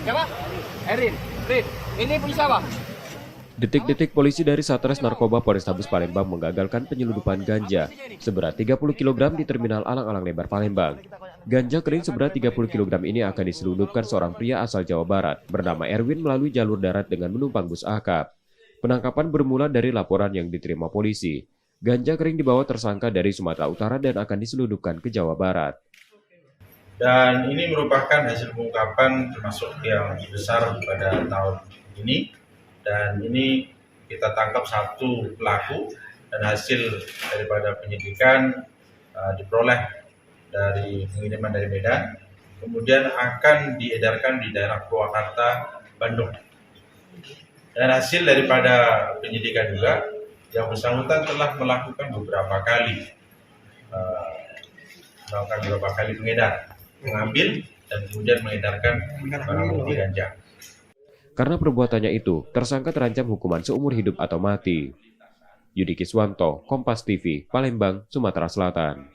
Siapa? Erin. Rin. Ini punya siapa? Detik-detik polisi dari Satres Narkoba Polrestabes Palembang menggagalkan penyelundupan ganja seberat 30 kg di Terminal Alang-Alang Lebar Palembang. Ganja kering seberat 30 kg ini akan diselundupkan seorang pria asal Jawa Barat bernama Erwin melalui jalur darat dengan menumpang bus akap. Penangkapan bermula dari laporan yang diterima polisi. Ganja kering dibawa tersangka dari Sumatera Utara dan akan diselundupkan ke Jawa Barat. Dan ini merupakan hasil pengungkapan termasuk yang besar pada tahun ini. Dan ini kita tangkap satu pelaku dan hasil daripada penyidikan diperoleh dari pengiriman dari Medan. Kemudian akan diedarkan di daerah Purwakarta, Bandung. Dan hasil daripada penyidikan juga, yang bersangkutan telah melakukan beberapa kali pengedar, mengambil dan kemudian mengedarkan barang bukti ganja. Karena perbuatannya itu, tersangka terancam hukuman seumur hidup atau mati. Yudi Kiswanto, Kompas TV, Palembang, Sumatera Selatan.